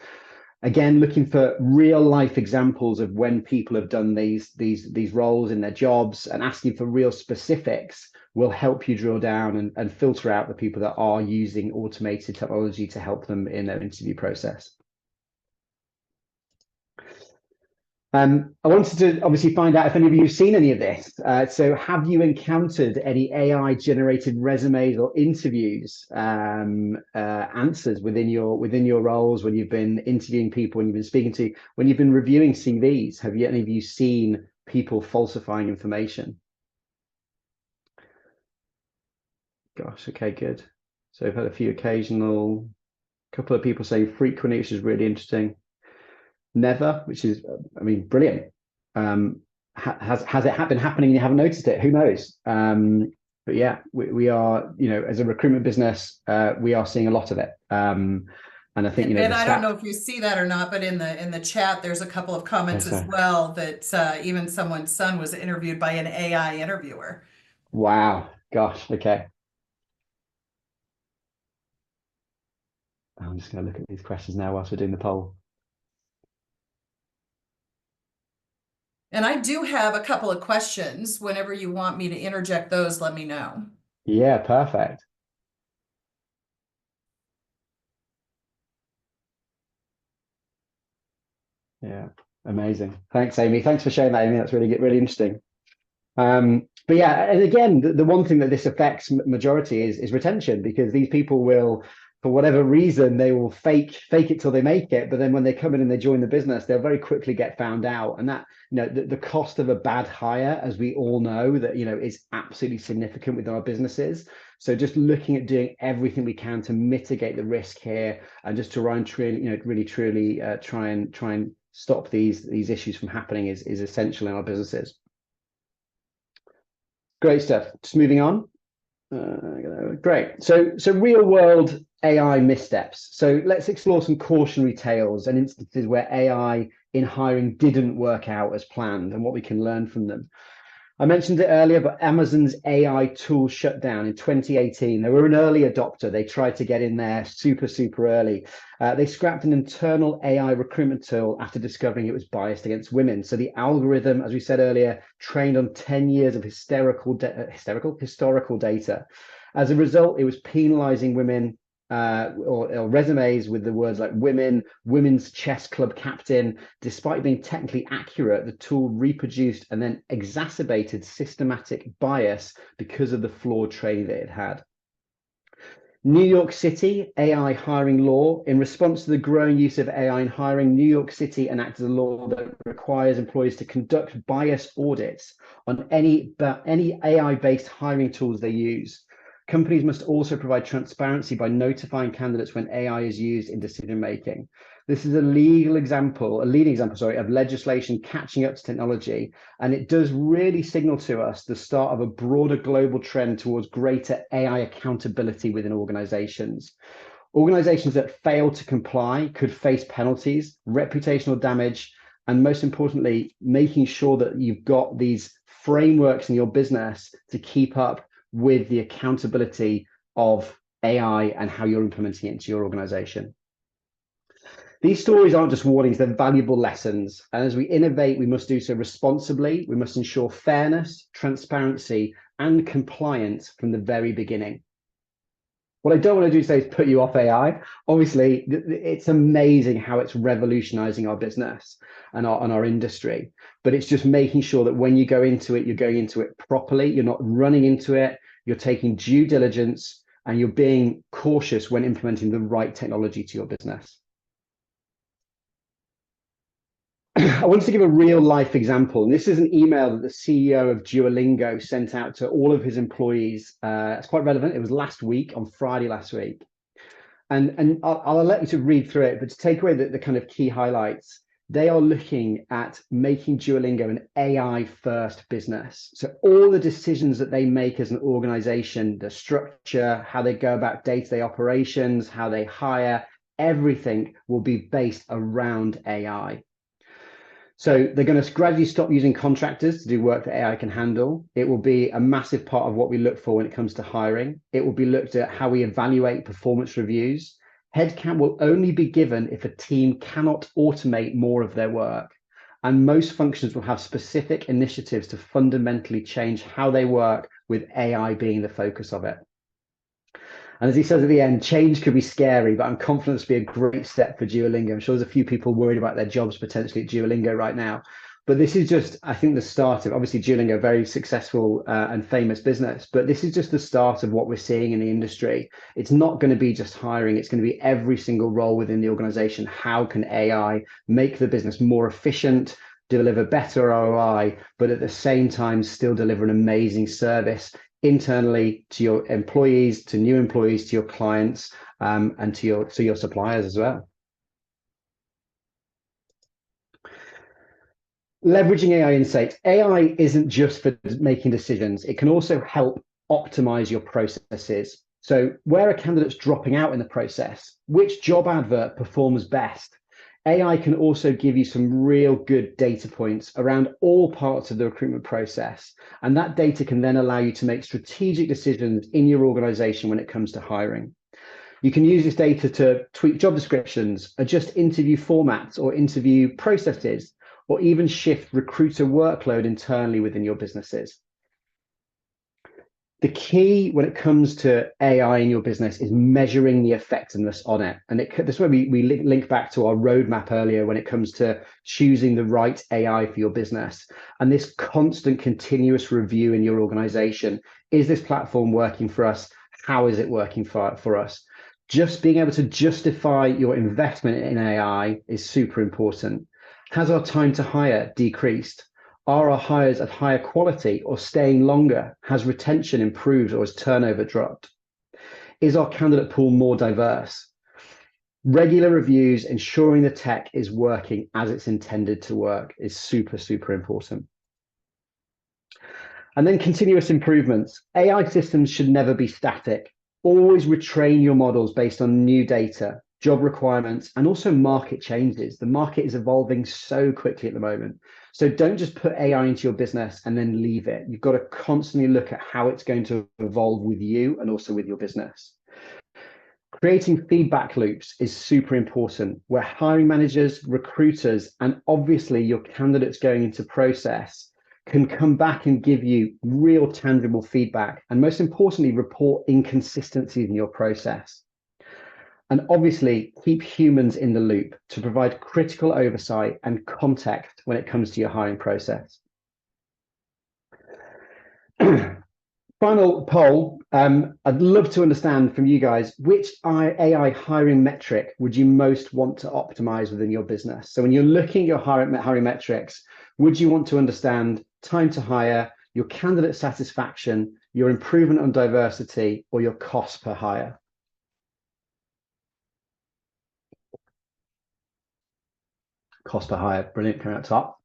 Again, looking for real-life examples of when people have done these roles in their jobs and asking for real specifics will help you drill down and filter out the people that are using automated technology to help them in their interview process. I wanted to obviously find out if any of you have seen any of this. So have you encountered any AI-generated resumes or interviews answers within your roles when you've been interviewing people, when you've been speaking to, when you've been reviewing CVs? Have you, any of you seen people falsifying information? Gosh, okay, good. So I've had a few occasional, couple of people saying frequently, which is really interesting. Never, which is, I mean, brilliant. Has it been happening and you haven't noticed it? Who knows? But yeah, we are, you know, as a recruitment business, we are seeing a lot of it. And I think, you know, and I don't know if you see that or not, but in the chat, there's a couple of comments as well that even someone's son was interviewed by an AI interviewer. Wow, gosh, okay. I'm just going to look at these questions now whilst we're doing the poll. And I do have a couple of questions. Whenever you want me to interject those, let me know. Yeah, perfect. Yeah, amazing. Thanks, Amy. Thanks for sharing that, Amy. That's really good, really interesting. But yeah, and again, the one thing that this affects majority is retention, because these people will, for whatever reason, they will fake it till they make it. But then when they come in and they join the business, they'll very quickly get found out. And that, you know, the cost of a bad hire, as we all know, that, you know, is absolutely significant with our businesses. So just looking at doing everything we can to mitigate the risk here, and just to really truly try and stop these issues from happening is essential in our businesses. Great stuff. Just moving on. Great. So real world AI missteps. So let's explore some cautionary tales and instances where AI in hiring didn't work out as planned and what we can learn from them. I mentioned it earlier, but Amazon's AI tool shut down in 2018. They were an early adopter. They tried to get in there super early. They scrapped an internal AI recruitment tool after discovering it was biased against women. So the algorithm, as we said earlier, trained on 10 years of historical data. As a result, it was penalizing women or resumes with the words like women, women's chess club captain. Despite being technically accurate, the tool reproduced and then exacerbated systematic bias because of the flawed training that it had. New York City AI hiring law. In response to the growing use of AI in hiring, New York City enacted a law that requires employers to conduct bias audits on any AI-based hiring tools they use. Companies must also provide transparency by notifying candidates when AI is used in decision making. This is a leading example, of legislation catching up to technology, and it does really signal to us the start of a broader global trend towards greater AI accountability within organizations. Organizations that fail to comply could face penalties, reputational damage, and most importantly, making sure that you've got these frameworks in your business to keep up with the accountability of AI and how you're implementing it into your organization. These stories aren't just warnings, they're valuable lessons. And as we innovate, we must do so responsibly. We must ensure fairness, transparency, and compliance from the very beginning. What I don't want to do today is put you off AI. Obviously, it's amazing how it's revolutionizing our business and our industry. But it's just making sure that when you go into it, you're going into it properly. You're not running into it. You're taking due diligence and you're being cautious when implementing the right technology to your business. I wanted to give a real life example. And this is an email that the CEO of Duolingo sent out to all of his employees. It's quite relevant. It was last week, on Friday last week. And I'll let you to read through it, but to take away the kind of key highlights, they are looking at making Duolingo an AI first business. So all the decisions that they make as an organization, the structure, how they go about day-to-day operations, how they hire, everything will be based around AI. So they're going to gradually stop using contractors to do work that AI can handle. It will be a massive part of what we look for when it comes to hiring. It will be looked at how we evaluate performance reviews. Headcount will only be given if a team cannot automate more of their work. And most functions will have specific initiatives to fundamentally change how they work, with AI being the focus of it. And as he says at the end, change could be scary, but I'm confident this will be a great step for Duolingo. I'm sure there's a few people worried about their jobs potentially at Duolingo right now. But this is just, I think, the start of, obviously, Duolingo, a very successful and famous business, but this is just the start of what we're seeing in the industry. It's not going to be just hiring. It's going to be every single role within the organization. How can AI make the business more efficient, deliver better ROI, but at the same time still deliver an amazing service internally to your employees, to new employees, to your clients, and to your suppliers as well. Leveraging AI insights. AI isn't just for making decisions. It can also help optimize your processes. So where a candidate's dropping out in the process, which job advert performs best? AI can also give you some real good data points around all parts of the recruitment process. And that data can then allow you to make strategic decisions in your organization when it comes to hiring. You can use this data to tweak job descriptions, adjust interview formats or interview processes, or even shift recruiter workload internally within your businesses. The key when it comes to AI in your business is measuring the effectiveness on it. And this is where we link back to our roadmap earlier when it comes to choosing the right AI for your business. And this constant continuous review in your organization. Is this platform working for us? How is it working for us? Just being able to justify your investment in AI is super important. Has our time to hire decreased? Are our hires of higher quality or staying longer? Has retention improved or has turnover dropped? Is our candidate pool more diverse? Regular reviews, ensuring the tech is working as it's intended to work, is super, super important. And then continuous improvements. AI systems should never be static. Always retrain your models based on new data, job requirements, and also market changes. The market is evolving so quickly at the moment. So don't just put AI into your business and then leave it. You've got to constantly look at how it's going to evolve with you and also with your business. Creating feedback loops is super important, where hiring managers, recruiters, and obviously your candidates going into process can come back and give you real tangible feedback. And most importantly, report inconsistencies in your process. And obviously, keep humans in the loop to provide critical oversight and context when it comes to your hiring process. Final poll. I'd love to understand from you guys, which AI hiring metric would you most want to optimize within your business? So when you're looking at your hiring metrics, would you want to understand time to hire, your candidate satisfaction, your improvement on diversity, or your cost per hire? Cost per hire, brilliant, coming out top.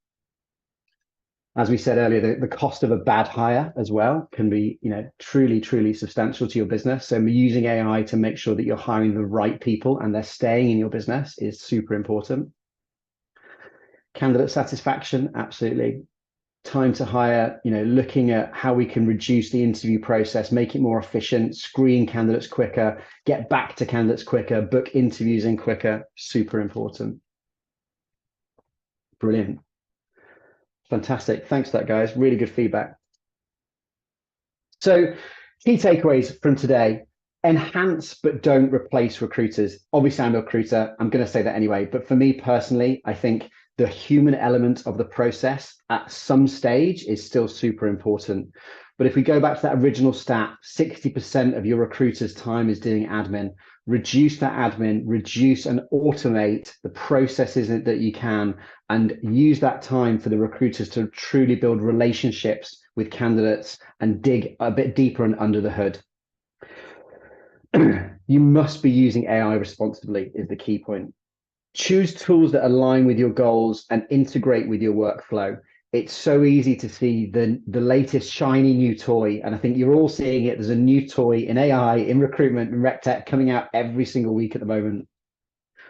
As we said earlier, the cost of a bad hire as well can be, truly, truly substantial to your business. So using AI to make sure that you're hiring the right people and they're staying in your business is super important. Candidate satisfaction, absolutely. Time to hire, looking at how we can reduce the interview process, make it more efficient, screen candidates quicker, get back to candidates quicker, book interviews in quicker, super important. Brilliant. Fantastic. Thanks for that, guys. Really good feedback. So key takeaways from today: enhance but don't replace recruiters. Obviously, I'm a recruiter. I'm going to say that anyway. But for me personally, I think the human element of the process at some stage is still super important. But if we go back to that original stat, 60% of your recruiter's time is doing admin. Reduce that admin, reduce and automate the processes that you can, and use that time for the recruiters to truly build relationships with candidates and dig a bit deeper and under the hood. You must be using AI responsibly is the key point. Choose tools that align with your goals and integrate with your workflow. It's so easy to see the latest shiny new toy, and I think you're all seeing it. There's a new toy in AI, in recruitment, in RecTech coming out every single week at the moment.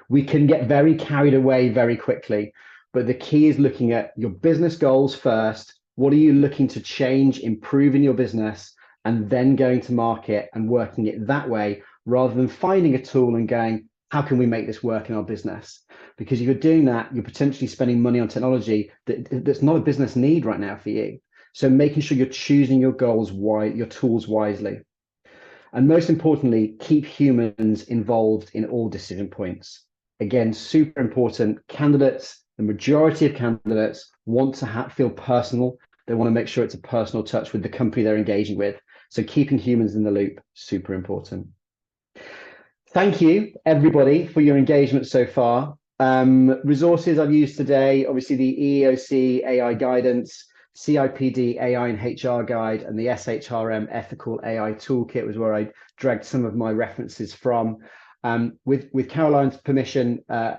We can get very carried away very quickly, but the key is looking at your business goals first. What are you looking to change, improve in your business, and then going to market and working it that way, rather than finding a tool and going, how can we make this work in our business? Because if you're doing that, you're potentially spending money on technology that's not a business need right now for you. So making sure you're choosing your goals, your tools wisely. And most importantly, keep humans involved in all decision points. Again, super important. Candidates, the majority of candidates want to feel personal. They want to make sure it's a personal touch with the company they're engaging with. So keeping humans in the loop, super important. Thank you, everybody, for your engagement so far. Resources I've used today, obviously the EEOC AI guidance, CIPD AI and HR guide, and the SHRM ethical AI toolkit was where I dragged some of my references from. With Caroline's permission, I'm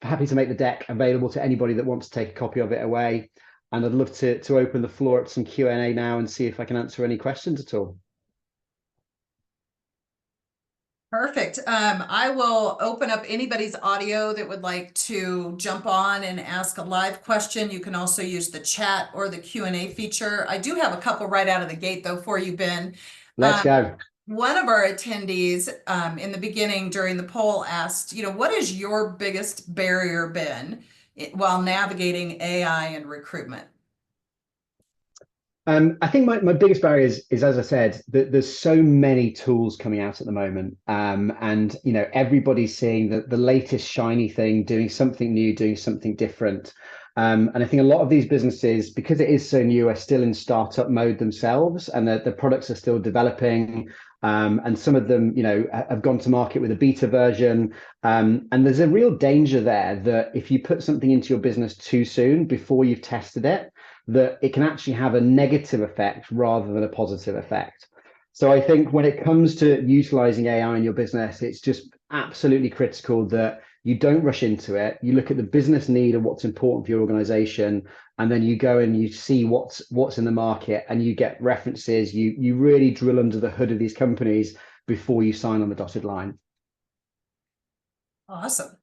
happy to make the deck available to anybody that wants to take a copy of it away. And I'd love to open the floor up to some Q&A now and see if I can answer any questions at all. Perfect. I will open up anybody's audio that would like to jump on and ask a live question. You can also use the chat or the Q&A feature. I do have a couple right out of the gate, though, for you, Ben. Let's go. One of our attendees in the beginning during the poll asked, what has your biggest barrier been while navigating AI and recruitment? I think my biggest barrier is, as I said, that there's so many tools coming out at the moment, and everybody's seeing the latest shiny thing, doing something new, doing something different, and I think a lot of these businesses, because it is so new, are still in startup mode themselves, and the products are still developing, and some of them, have gone to market with a beta version, and there's a real danger there that if you put something into your business too soon before you've tested it, that it can actually have a negative effect rather than a positive effect. So I think when it comes to utilizing AI in your business, it's just absolutely critical that you don't rush into it. You look at the business need and what's important for your organization, and then you go and you see what's in the market, and you get references. You really drill under the hood of these companies before you sign on the dotted line. Awesome.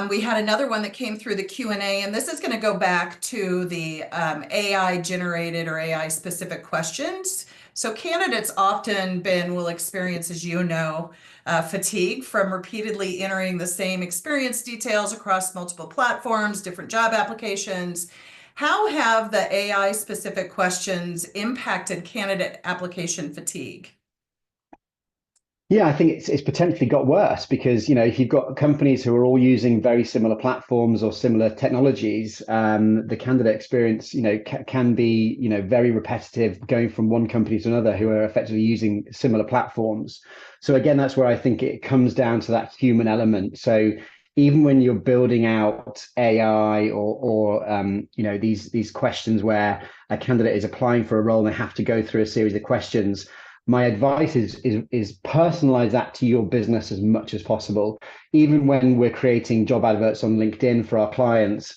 We had another one that came through the Q&A, and this is going to go back to the AI generated or AI specific questions. So candidates often, Ben, will experience, as you know, fatigue from repeatedly entering the same experience details across multiple platforms, different job applications. How have the AI specific questions impacted candidate application fatigue? Yeah, I think it's potentially got worse because, if you've got companies who are all using very similar platforms or similar technologies, the candidate experience, can be, very repetitive going from one company to another who are effectively using similar platforms. So again, that's where I think it comes down to that human element. So even when you're building out AI or these questions where a candidate is applying for a role and they have to go through a series of questions, my advice is personalize that to your business as much as possible. Even when we're creating job adverts on LinkedIn for our clients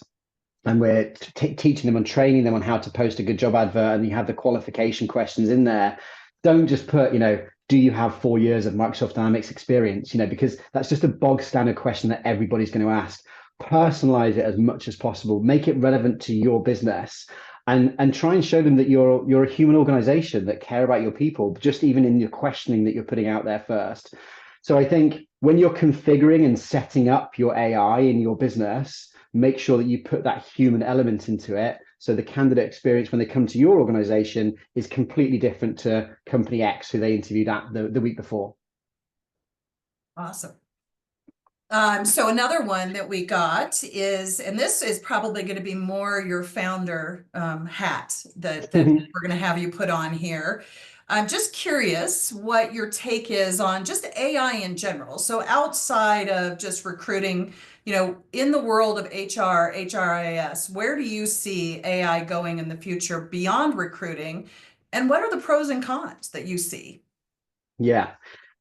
and we're teaching them and training them on how to post a good job advert, and you have the qualification questions in there, don't just put, do you have 4 years of Microsoft Dynamics experience? Because that's just a bog standard question that everybody's going to ask. Personalize it as much as possible, make it relevant to your business, and try and show them that you're a human organization that care about your people, just even in your questioning that you're putting out there first. So I think when you're configuring and setting up your AI in your business, make sure that you put that human element into it. So the candidate experience when they come to your organization is completely different to company X who they interviewed at the week before. Awesome. So another one that we got is, and this is probably going to be more your founder hat that we're going to have you put on here. I'm just curious what your take is on just AI in general. So outside of just recruiting, in the world of HR, HRIS, where do you see AI going in the future beyond recruiting? And what are the pros and cons that you see? Yeah.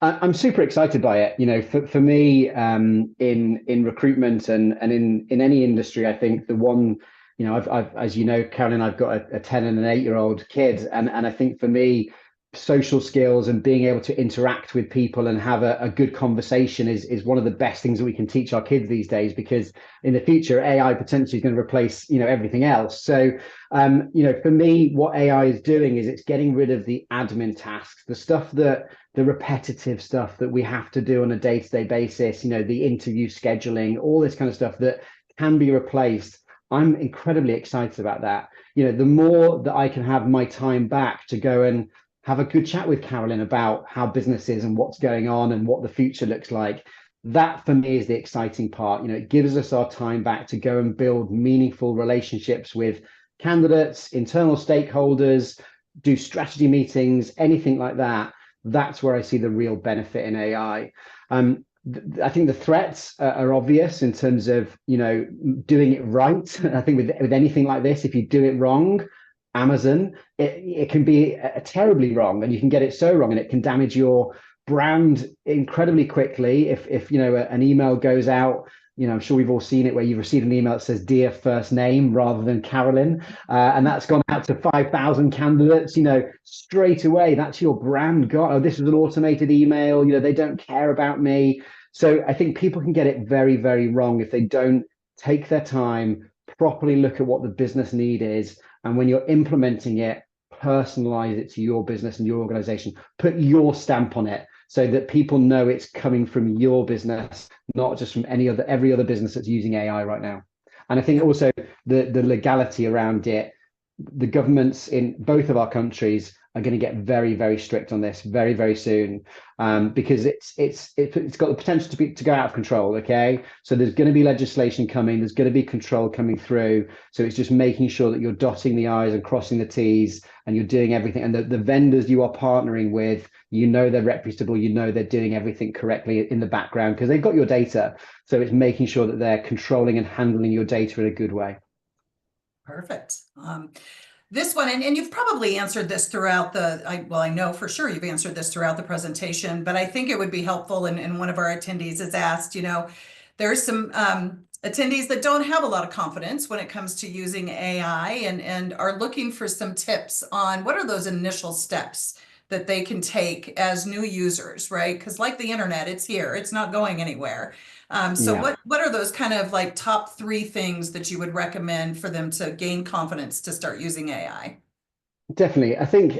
I'm super excited by it. For me, in recruitment and in any industry, I think the one, I've as you know, Carolyn, I've got a 10 and an 8-year-old kid, and I think for me, social skills and being able to interact with people and have a good conversation is one of the best things that we can teach our kids these days, because in the future AI potentially is going to replace everything else. So for me, what AI is doing is it's getting rid of the admin tasks, the repetitive stuff that we have to do on a day-to-day basis, the interview scheduling, all this kind of stuff that can be replaced. I'm incredibly excited about that. The more that I can have my time back to go and have a good chat with Carolyn about how business is and what's going on and what the future looks like, that for me is the exciting part. It gives us our time back to go and build meaningful relationships with candidates, internal stakeholders, do strategy meetings, anything like that. That's where I see the real benefit in AI. I think the threats are obvious in terms of, doing it right. I think with anything like this, if you do it wrong, Amazon, it can be terribly wrong, and you can get it so wrong and it can damage your brand incredibly quickly. If an email goes out, I'm sure we've all seen it where you've received an email that says dear first name rather than Carolyn, and that's gone out to 5,000 candidates, straight away, that's your brand gone. Oh, this was an automated email, they don't care about me. So I think people can get it very, very wrong if they don't take their time, properly look at what the business need is, and when you're implementing it, personalize it to your business and your organization. Put your stamp on it so that people know it's coming from your business, not just from every other business that's using AI right now. And I think also the legality around it, the governments in both of our countries are going to get very, very strict on this very, very soon, because it's got the potential to go out of control. Okay, so there's going to be legislation coming, there's going to be control coming through. So it's just making sure that you're dotting the I's and crossing the T's, and you're doing everything. And the vendors you are partnering with, they're reputable, they're doing everything correctly in the background because they've got your data. So it's making sure that they're controlling and handling your data in a good way. Perfect. This one, and you've probably answered this throughout I know for sure you've answered this throughout the presentation, but I think it would be helpful, and one of our attendees has asked, there's some attendees that don't have a lot of confidence when it comes to using AI and are looking for some tips on what are those initial steps that they can take as new users, right? Because like the internet, it's here, it's not going anywhere. What are those kind of like top 3 things that you would recommend for them to gain confidence to start using AI? Definitely. I think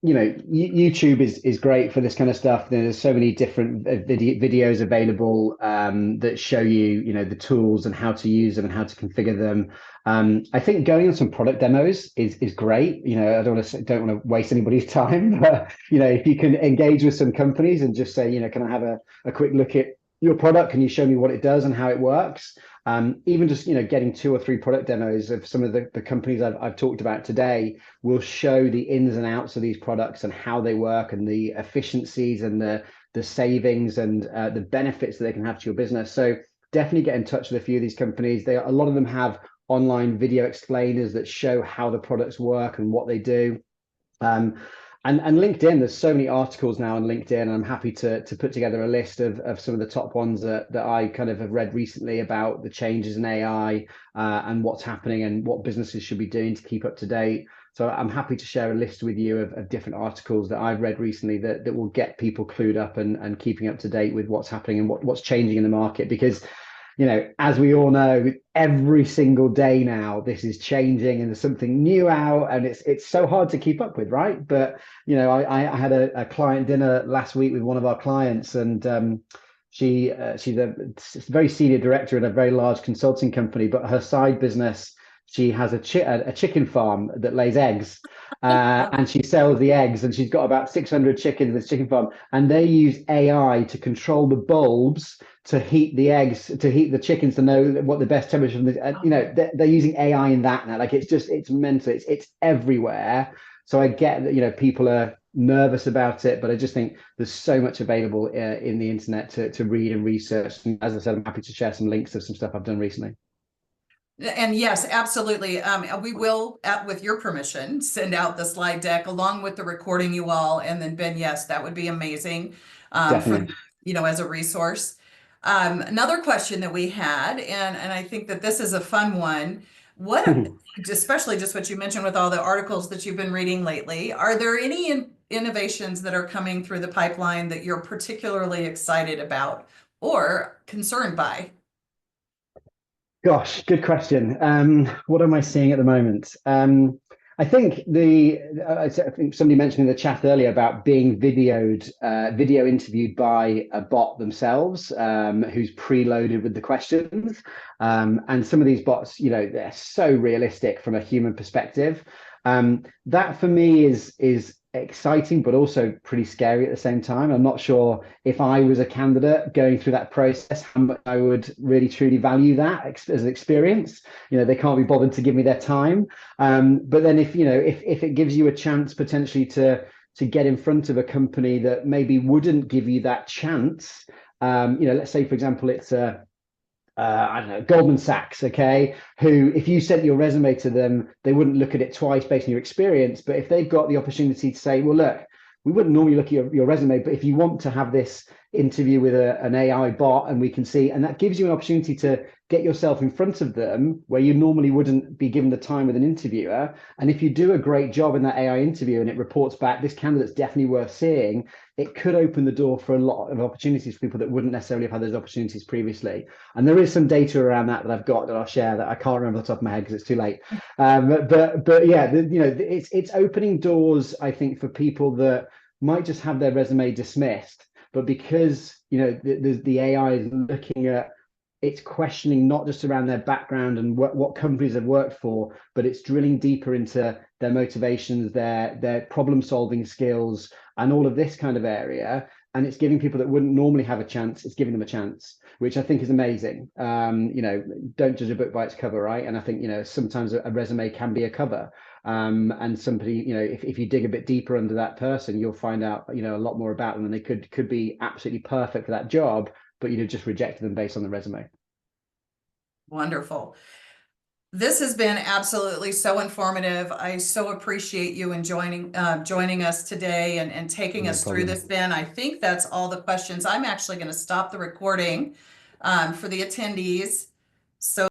YouTube is great for this kind of stuff. There's so many different videos available that show you the tools and how to use them and how to configure them. I think going on some product demos is great. I don't want to waste anybody's time, but if you can engage with some companies and just say, can I have a quick look at your product? Can you show me what it does and how it works? Even just getting 2 or 3 product demos of some of the companies I've talked about today will show the ins and outs of these products and how they work and the efficiencies and the savings and the benefits that they can have to your business. So definitely get in touch with a few of these companies. A lot of them have online video explainers that show how the products work and what they do. And LinkedIn, there's so many articles now on LinkedIn, and I'm happy to put together a list of some of the top ones that I kind of have read recently about the changes in AI and what's happening and what businesses should be doing to keep up to date. So I'm happy to share a list with you of different articles that I've read recently that will get people clued up and keeping up to date with what's happening and what's changing in the market. Because as we all know, every single day now, this is changing and there's something new out, and it's so hard to keep up with, right? But I had a client dinner last week with one of our clients, and she's a very senior director in a very large consulting company, but her side business, she has a chicken farm that lays eggs. And she sells the eggs, and she's got about 600 chickens in this chicken farm, and they use AI to control the bulbs to heat the eggs, to heat the chickens, to know what the best temperature they're using AI in that now. Like it's mental, it's everywhere. So I get that people are nervous about it, but I just think there's so much available in the internet to read and research. And as I said, I'm happy to share some links of some stuff I've done recently. And yes, absolutely. We will, with your permission, send out the slide deck along with the recording you all. And then Ben, yes, that would be amazing for, as a resource. Another question that we had, and I think that this is a fun one. Especially just what you mentioned with all the articles that you've been reading lately, are there any innovations that are coming through the pipeline that you're particularly excited about or concerned by? Gosh, good question. What am I seeing at the moment? I think I think somebody mentioned in the chat earlier about being video interviewed by a bot themselves, who's preloaded with the questions. And some of these bots, they're so realistic from a human perspective. That for me is exciting, but also pretty scary at the same time. I'm not sure if I was a candidate going through that process, how much I would really truly value that as an experience. They can't be bothered to give me their time. But then if it gives you a chance potentially to get in front of a company that maybe wouldn't give you that chance, let's say, for example, it's I don't know, Goldman Sachs, okay, who, if you sent your resume to them, they wouldn't look at it twice based on your experience. But if they've got the opportunity to say, well, look, we wouldn't normally look at your resume, but if you want to have this interview with an AI bot and we can see, and that gives you an opportunity to get yourself in front of them where you normally wouldn't be given the time with an interviewer. And if you do a great job in that AI interview and it reports back, this candidate's definitely worth seeing, it could open the door for a lot of opportunities for people that wouldn't necessarily have had those opportunities previously. And there is some data around that I've got that I'll share that I can't remember off the top of my head because it's too late. But yeah, it's opening doors, I think, for people that might just have their resume dismissed, but because the AI is looking at, it's questioning not just around their background and what companies they've worked for, but it's drilling deeper into their motivations, their problem solving skills, and all of this kind of area. And it's giving people that wouldn't normally have a chance, it's giving them a chance, which I think is amazing. Don't judge a book by its cover, right? And I think sometimes a resume can be a cover. And somebody, if you dig a bit deeper under that person, you'll find out a lot more about them, and they could be absolutely perfect for that job, but you'd have just rejected them based on the resume. Wonderful. This has been absolutely so informative. I so appreciate you and joining us today and taking us through this, Ben. I think that's all the questions. I'm actually going to stop the recording for the attendees. So